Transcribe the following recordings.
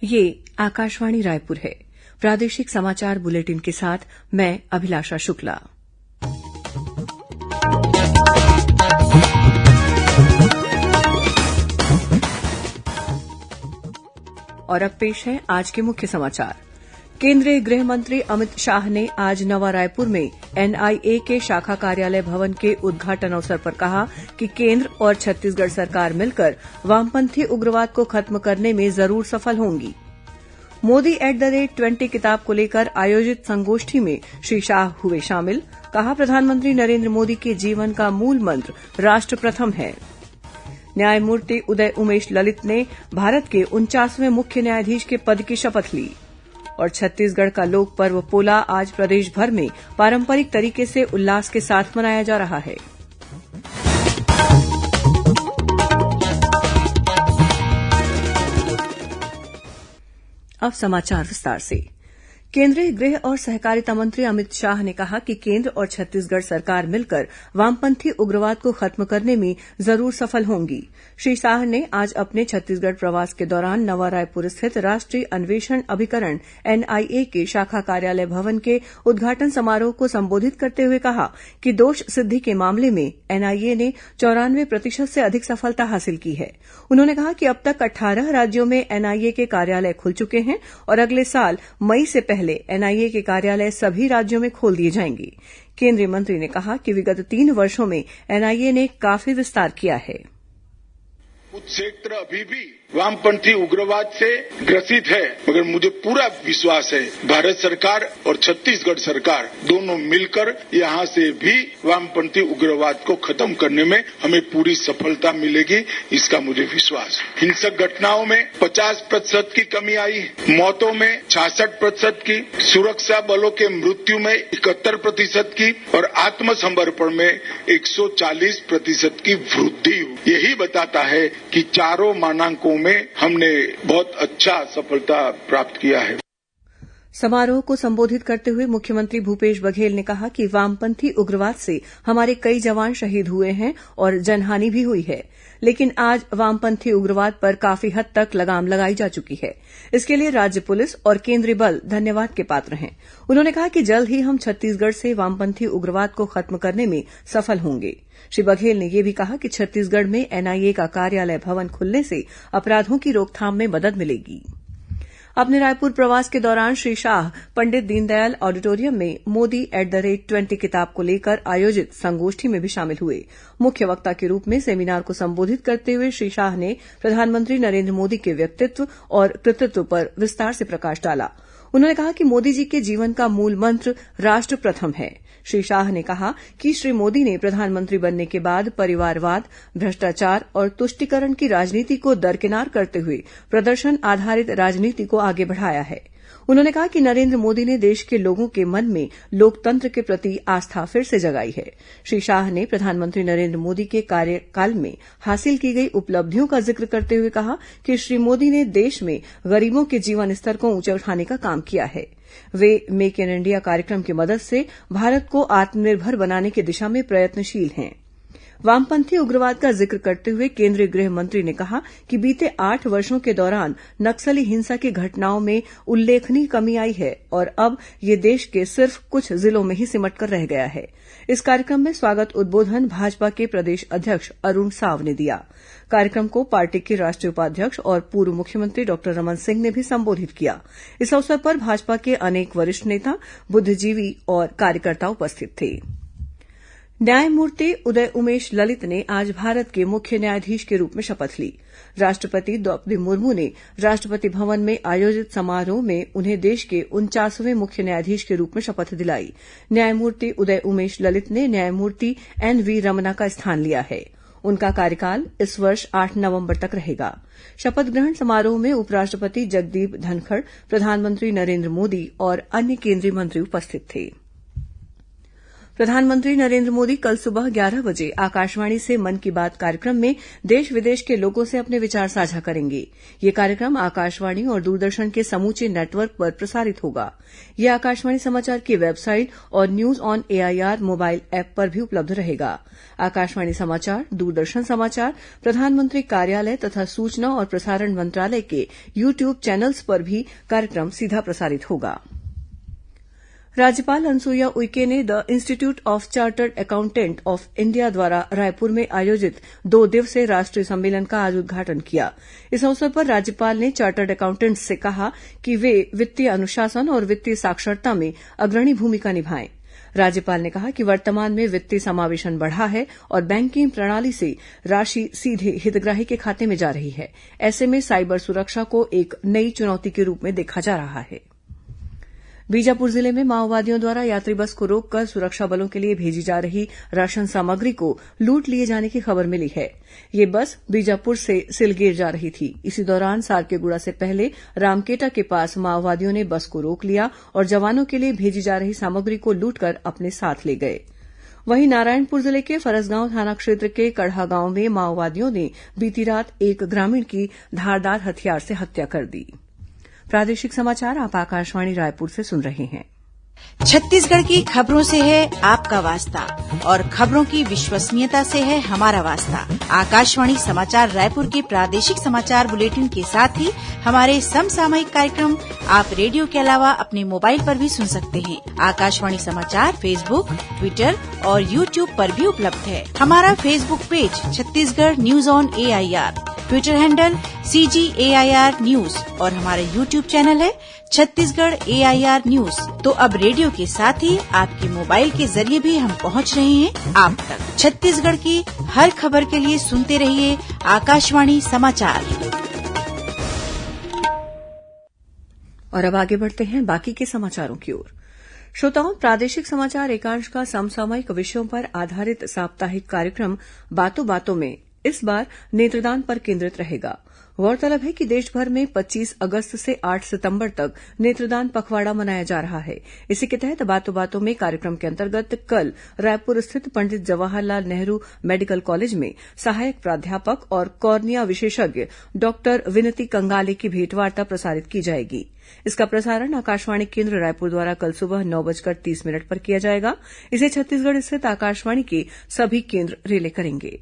ये आकाशवाणी रायपुर है। प्रादेशिक समाचार बुलेटिन के साथ मैं अभिलाषा शुक्ला। और अब पेश है आज के मुख्य समाचार। केंद्रीय गृह मंत्री अमित शाह ने आज नवा रायपुर में एनआईए के शाखा कार्यालय भवन के उद्घाटन अवसर पर कहा कि केंद्र और छत्तीसगढ़ सरकार मिलकर वामपंथी उग्रवाद को खत्म करने में जरूर सफल होंगी। मोदी @20 किताब को लेकर आयोजित संगोष्ठी में श्री शाह हुए शामिल। कहा, प्रधानमंत्री नरेंद्र मोदी के जीवन का मूल मंत्र राष्ट्र प्रथम है। न्यायमूर्ति उदय उमेश ललित ने भारत के 49वें मुख्य न्यायाधीश के पद की शपथ ली। और छत्तीसगढ़ का लोक पर्व पोला आज प्रदेश भर में पारंपरिक तरीके से उल्लास के साथ मनाया जा रहा है। अब समाचार विस्तार से। केंद्रीय गृह और सहकारिता मंत्री अमित शाह ने कहा कि केंद्र और छत्तीसगढ़ सरकार मिलकर वामपंथी उग्रवाद को खत्म करने में जरूर सफल होंगी। श्री शाह ने आज अपने छत्तीसगढ़ प्रवास के दौरान नवा रायपुर स्थित राष्ट्रीय अन्वेषण अभिकरण एनआईए के शाखा कार्यालय भवन के उद्घाटन समारोह को संबोधित करते हुए कहा कि दोष सिद्धि के मामले में एनआईए ने 94% से अधिक सफलता हासिल की है। उन्होंने कहा कि अब तक 18 राज्यों में एनआईए के कार्यालय खुल चुके हैं और अगले साल मई से पहले एनआईए के कार्यालय सभी राज्यों में खोल दिए जाएंगे। केंद्रीय मंत्री ने कहा कि विगत 3 वर्षों में एनआईए ने काफी विस्तार किया है। कुछ क्षेत्र अभी भी वामपंथी उग्रवाद से ग्रसित है, मगर मुझे पूरा विश्वास है भारत सरकार और छत्तीसगढ़ सरकार दोनों मिलकर यहां से भी वामपंथी उग्रवाद को खत्म करने में हमें पूरी सफलता मिलेगी, इसका मुझे विश्वास। हिंसक घटनाओं में 50% की कमी आई, मौतों में 66% की, सुरक्षा बलों के मृत्यु में 71% की और आत्मसमर्पण में 140% की वृद्धि हुई। यही बताता है कि चारों मानांकों में हमने बहुत अच्छा सफलता प्राप्त किया है। समारोह को संबोधित करते हुए मुख्यमंत्री भूपेश बघेल ने कहा कि वामपंथी उग्रवाद से हमारे कई जवान शहीद हुए हैं और जनहानि भी हुई है, लेकिन आज वामपंथी उग्रवाद पर काफी हद तक लगाम लगाई जा चुकी है। इसके लिए राज्य पुलिस और केंद्रीय बल धन्यवाद के पात्र हैं। उन्होंने कहा कि जल्द ही हम छत्तीसगढ़ से वामपंथी उग्रवाद को खत्म करने में सफल होंगे। श्री बघेल ने यह भी कहा कि छत्तीसगढ़ में एनआईए का कार्यालय भवन खुलने से अपराधों की रोकथाम में मदद मिलेगी। अपने रायपुर प्रवास के दौरान श्री शाह पंडित दीनदयाल ऑडिटोरियम में मोदी @20 किताब को लेकर आयोजित संगोष्ठी में भी शामिल हुए। मुख्य वक्ता के रूप में सेमिनार को संबोधित करते हुए श्री शाह ने प्रधानमंत्री नरेंद्र मोदी के व्यक्तित्व और कृतित्व पर विस्तार से प्रकाश डाला। उन्होंने कहा कि मोदी जी के जीवन का मूल मंत्र राष्ट्र प्रथम है। श्री शाह ने कहा कि श्री मोदी ने प्रधानमंत्री बनने के बाद परिवारवाद, भ्रष्टाचार और तुष्टीकरण की राजनीति को दरकिनार करते हुए प्रदर्शन आधारित राजनीति को आगे बढ़ाया है। उन्होंने कहा कि नरेंद्र मोदी ने देश के लोगों के मन में लोकतंत्र के प्रति आस्था फिर से जगाई है। श्री शाह ने प्रधानमंत्री नरेंद्र मोदी के कार्यकाल में हासिल की गई उपलब्धियों का जिक्र करते हुए कहा कि श्री मोदी ने देश में गरीबों के जीवन स्तर को ऊंचा उठाने का काम किया है। वे मेक इन इंडिया कार्यक्रम की मदद से भारत को आत्मनिर्भर बनाने की दिशा में प्रयत्नशील हैं। वामपंथी उग्रवाद का जिक्र करते हुए केंद्रीय गृह मंत्री ने कहा कि बीते 8 वर्षों के दौरान नक्सली हिंसा की घटनाओं में उल्लेखनीय कमी आई है और अब ये देश के सिर्फ कुछ जिलों में ही सिमट कर रह गया है। इस कार्यक्रम में स्वागत उद्बोधन भाजपा के प्रदेश अध्यक्ष अरुण साव ने दिया। कार्यक्रम को पार्टी के राष्ट्रीय उपाध्यक्ष और पूर्व मुख्यमंत्री डॉक्टर रमन सिंह ने भी संबोधित किया। इस अवसर पर भाजपा के अनेक वरिष्ठ नेता, बुद्धिजीवी और कार्यकर्ता उपस्थित थे। न्यायमूर्ति उदय उमेश ललित ने आज भारत के मुख्य न्यायाधीश के रूप में शपथ ली। राष्ट्रपति द्रौपदी मुर्मू ने राष्ट्रपति भवन में आयोजित समारोह में उन्हें देश के 49वें मुख्य न्यायाधीश के रूप में शपथ दिलाई। न्यायमूर्ति उदय उमेश ललित ने न्यायमूर्ति एनवी रमना का स्थान लिया है। उनका कार्यकाल इस वर्ष 8 नवंबर तक रहेगा। शपथ ग्रहण समारोह में उपराष्ट्रपति जगदीप धनखड़, प्रधानमंत्री नरेंद्र मोदी और अन्य केंद्रीय मंत्री उपस्थित थे। प्रधानमंत्री नरेन्द्र मोदी कल सुबह 11 बजे आकाशवाणी से मन की बात कार्यक्रम में देश विदेश के लोगों से अपने विचार साझा करेंगे। यह कार्यक्रम आकाशवाणी और दूरदर्शन के समूचे नेटवर्क पर प्रसारित होगा। यह आकाशवाणी समाचार की वेबसाइट और news on AIR mobile app पर भी उपलब्ध रहेगा। आकाशवाणी समाचार, दूरदर्शन समाचार, प्रधानमंत्री कार्यालय तथा सूचना और प्रसारण मंत्रालय के यूट्यूब चैनल्स पर भी कार्यक्रम सीधा प्रसारित होगा। राज्यपाल अनुसुईया उइके ने the institute of chartered accountant of India द्वारा रायपुर में आयोजित 2 दिवसीय राष्ट्रीय सम्मेलन का आज उद्घाटन किया। इस अवसर पर राज्यपाल ने चार्टर्ड अकाउंटेंट्स से कहा कि वे वित्तीय अनुशासन और वित्तीय साक्षरता में अग्रणी भूमिका निभाएं। राज्यपाल ने कहा कि वर्तमान में वित्तीय समावेशन बढ़ा है और बैंकिंग प्रणाली से राशि सीधे हितग्राही के खाते में जा रही है। ऐसे में साइबर सुरक्षा को एक नई चुनौती के रूप में देखा जा रहा है। बीजापुर जिले में माओवादियों द्वारा यात्री बस को रोककर सुरक्षा बलों के लिए भेजी जा रही राशन सामग्री को लूट लिए जाने की खबर मिली है। यह बस बीजापुर से सिलगेर जा रही थी। इसी दौरान सारकेगुड़ा से पहले रामकेटा के पास माओवादियों ने बस को रोक लिया और जवानों के लिए भेजी जा रही सामग्री को लूटकर अपने साथ ले गए। वहीं नारायणपुर जिले के फरसगांव थाना क्षेत्र के कढ़ा गांव में माओवादियों ने बीती रात एक ग्रामीण की धारदार हथियार से हत्या कर दी। प्रादेशिक समाचार आप आकाशवाणी रायपुर से सुन रहे हैं। छत्तीसगढ़ की खबरों से है आपका वास्ता और खबरों की विश्वसनीयता से है हमारा वास्ता। आकाशवाणी समाचार रायपुर के प्रादेशिक समाचार बुलेटिन के साथ ही हमारे समसामयिक कार्यक्रम आप रेडियो के अलावा अपने मोबाइल पर भी सुन सकते हैं। आकाशवाणी समाचार फेसबुक, ट्विटर और यूट्यूब पर भी उपलब्ध है। हमारा Facebook page Chhattisgarh news on AIR, Twitter handle CGAIR news और हमारा यूट्यूब चैनल है छत्तीसगढ़ AIR न्यूज। तो अब रेडियो के साथ ही आपके मोबाइल के जरिए भी हम पहुंच रहे हैं आप तक। छत्तीसगढ़ की हर खबर के लिए सुनते रहिए आकाशवाणी समाचार। और अब आगे बढ़ते हैं बाकी के समाचारों की ओर। श्रोताओं, प्रादेशिक समाचार एकांश का समसामयिक विषयों पर आधारित साप्ताहिक कार्यक्रम बातों बातों में इस बार नेत्रदान पर केंद्रित रहेगा। गौरतलब है कि देश भर में 25 अगस्त से 8 सितंबर तक नेत्रदान पखवाड़ा मनाया जा रहा है। इसी के तहत बातों बातों में कार्यक्रम के अंतर्गत कल रायपुर स्थित पंडित जवाहरलाल नेहरू मेडिकल कॉलेज में सहायक प्राध्यापक और कॉर्निया विशेषज्ञ डॉक्टर विनती कंगाले की भेंटवार्ता प्रसारित की जाएगी। इसका प्रसारण आकाशवाणी केंद्र रायपुर द्वारा कल सुबह 9:30 पर किया जाएगा। इसे छत्तीसगढ़ स्थित आकाशवाणी के सभी केंद्र रिले करेंगे।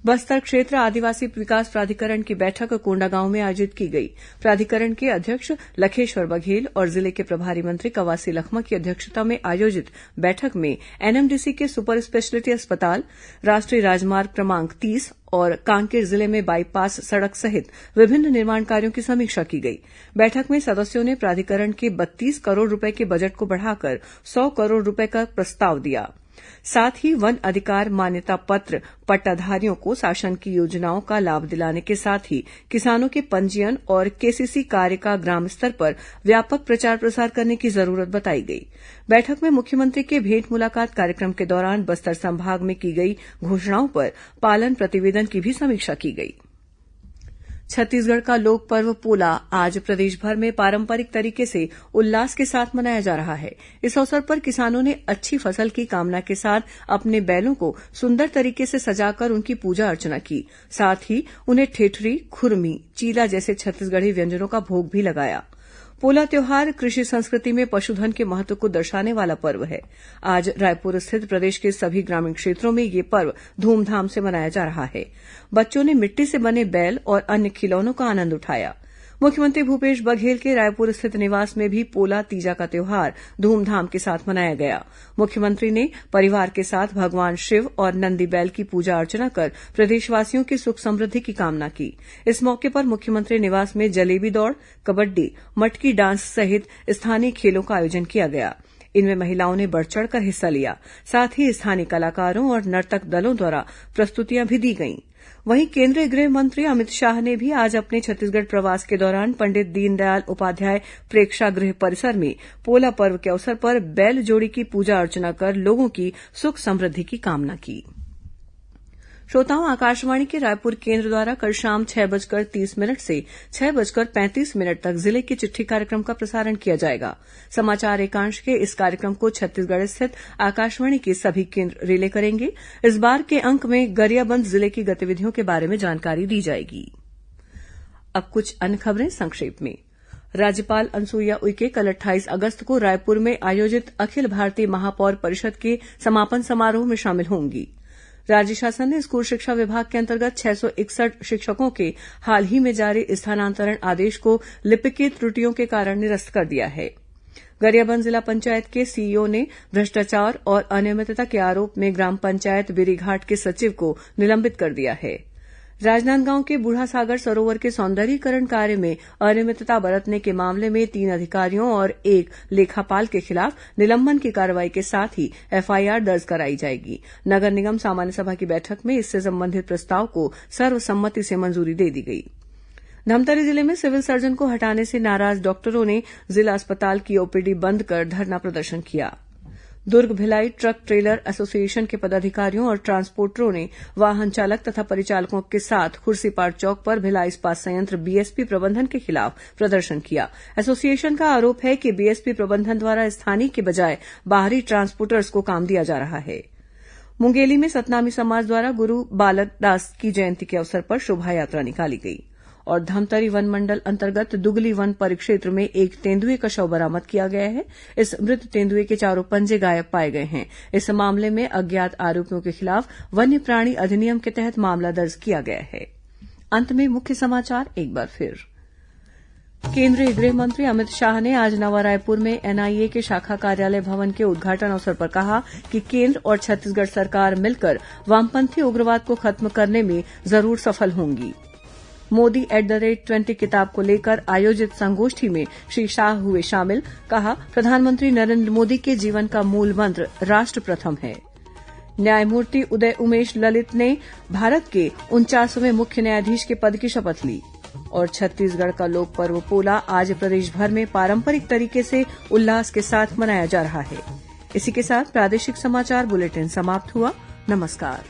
बस्तर क्षेत्र आदिवासी विकास प्राधिकरण की बैठक कोंडागांव में आयोजित की गई। प्राधिकरण के अध्यक्ष लखेश्वर बघेल और जिले के प्रभारी मंत्री कवासी लखमा की अध्यक्षता में आयोजित बैठक में एनएमडीसी के सुपर स्पेशलिटी अस्पताल, राष्ट्रीय राजमार्ग क्रमांक 30 और कांकेर जिले में बाईपास सड़क सहित विभिन्न निर्माण कार्यों की समीक्षा की गई। बैठक में सदस्यों ने प्राधिकरण के 32 करोड़ रूपये के बजट को बढ़ाकर 100 करोड़ रूपये का प्रस्ताव दिया। साथ ही वन अधिकार मान्यता पत्र पट्टाधारियों को शासन की योजनाओं का लाभ दिलाने के साथ ही किसानों के पंजीयन और केसीसी कार्य का ग्राम स्तर पर व्यापक प्रचार प्रसार करने की जरूरत बताई गई। बैठक में मुख्यमंत्री के भेंट मुलाकात कार्यक्रम के दौरान बस्तर संभाग में की गई घोषणाओं पर पालन प्रतिवेदन की भी समीक्षा की गई। छत्तीसगढ़ का लोक पर्व पोला आज प्रदेश भर में पारंपरिक तरीके से उल्लास के साथ मनाया जा रहा है। इस अवसर पर किसानों ने अच्छी फसल की कामना के साथ अपने बैलों को सुंदर तरीके से सजाकर उनकी पूजा अर्चना की। साथ ही उन्हें ठेठरी, खुरमी, चीला जैसे छत्तीसगढ़ी व्यंजनों का भोग भी लगाया। पोला त्योहार कृषि संस्कृति में पशुधन के महत्व को दर्शाने वाला पर्व है। आज रायपुर स्थित प्रदेश के सभी ग्रामीण क्षेत्रों में यह पर्व धूमधाम से मनाया जा रहा है। बच्चों ने मिट्टी से बने बैल और अन्य खिलौनों का आनंद उठाया। मुख्यमंत्री भूपेश बघेल के रायपुर स्थित निवास में भी पोला तीजा का त्योहार धूमधाम के साथ मनाया गया। मुख्यमंत्री ने परिवार के साथ भगवान शिव और नंदी बैल की पूजा अर्चना कर प्रदेशवासियों की सुख समृद्धि की कामना की। इस मौके पर मुख्यमंत्री निवास में जलेबी दौड़, कबड्डी, मटकी डांस सहित स्थानीय खेलों का आयोजन किया गया। इनमें महिलाओं ने बढ़ चढ़कर हिस्सा लिया। साथ ही स्थानीय कलाकारों और नर्तक दलों द्वारा प्रस्तुतियां भी दी गईं। वहीं केंद्रीय गृह मंत्री अमित शाह ने भी आज अपने छत्तीसगढ़ प्रवास के दौरान पंडित दीनदयाल उपाध्याय प्रेक्षागृह परिसर में पोला पर्व के अवसर पर बैल जोड़ी की पूजा अर्चना कर लोगों की सुख समृद्धि की कामना की। श्रोताओं, आकाशवाणी के रायपुर केंद्र द्वारा कल शाम 6:30 से 6:35 तक जिले की चिट्ठी कार्यक्रम का प्रसारण किया जाएगा। समाचार एकांश के इस कार्यक्रम को छत्तीसगढ़ स्थित आकाशवाणी के सभी केंद्र रिले करेंगे। इस बार के अंक में गरियाबंद जिले की गतिविधियों के बारे में जानकारी दी जाएगी। अब कुछ अन्य खबरें संक्षेप में। राज्यपाल अनुसुईया उइके कल 28 अगस्त को रायपुर में आयोजित अखिल भारतीय महापौर परिषद के समापन समारोह में शामिल होंगी। राज्य शासन ने स्कूल शिक्षा विभाग के अंतर्गत 661 शिक्षकों के हाल ही में जारी स्थानांतरण आदेश को लिपिकीय त्रुटियों के कारण निरस्त कर दिया है। गरियाबंद जिला पंचायत के सीईओ ने भ्रष्टाचार और अनियमितता के आरोप में ग्राम पंचायत बिरीघाट के सचिव को निलंबित कर दिया है। राजनांदगांव के बूढ़ासागर सरोवर के सौंदर्यीकरण कार्य में अनियमितता बरतने के मामले में 3 अधिकारियों और 1 लेखापाल के खिलाफ निलंबन की कार्रवाई के साथ ही एफआईआर दर्ज कराई जाएगी। नगर निगम सामान्य सभा की बैठक में इससे संबंधित प्रस्ताव को सर्वसम्मति से मंजूरी दे दी गई। धमतरी जिले में सिविल सर्जन को हटाने से नाराज डॉक्टरों ने जिला अस्पताल की ओपीडी बंद कर धरना प्रदर्शन किया। Durg Bhilai truck trailer association के पदाधिकारियों और ट्रांसपोर्टरों ने वाहन चालक तथा परिचालकों के साथ खुर्सीपार चौक पर भिलाई इस्पात संयंत्र बीएसपी प्रबंधन के खिलाफ प्रदर्शन किया। एसोसिएशन का आरोप है कि बीएसपी प्रबंधन द्वारा स्थानीय के बजाय बाहरी ट्रांसपोर्टर्स को काम दिया जा रहा है। मुंगेली में सतनामी समाज द्वारा गुरु बालक दास की जयंती के अवसर पर शोभायात्रा निकाली गई। और धमतरी वन मंडल अंतर्गत दुगली वन परिक्षेत्र में एक तेंदुए का शव बरामद किया गया है। इस मृत तेंदुए के चारों पंजे गायब पाए गए हैं। इस मामले में अज्ञात आरोपियों के खिलाफ वन्य प्राणी अधिनियम के तहत मामला दर्ज किया गया है। अंत में मुख्य समाचार एक बार फिर। केंद्रीय गृह मंत्री अमित शाह ने आज नवा रायपुर में एनआईए के शाखा कार्यालय भवन के उद्घाटन अवसर पर कहा कि केंद्र और छत्तीसगढ़ सरकार मिलकर वामपंथी उग्रवाद को खत्म करने में जरूर सफल होंगी। मोदी @20 किताब को लेकर आयोजित संगोष्ठी में श्री शाह हुए शामिल। कहा, प्रधानमंत्री नरेंद्र मोदी के जीवन का मूल मंत्र राष्ट्र प्रथम है। न्यायमूर्ति उदय उमेश ललित ने भारत के 49वें मुख्य न्यायाधीश के पद की शपथ ली। और छत्तीसगढ़ का लोक पर्व पोला आज प्रदेश भर में पारंपरिक तरीके से उल्लास के साथ मनाया जा रहा है। इसी के साथ प्रादेशिक समाचार बुलेटिन समाप्त हुआ। नमस्कार।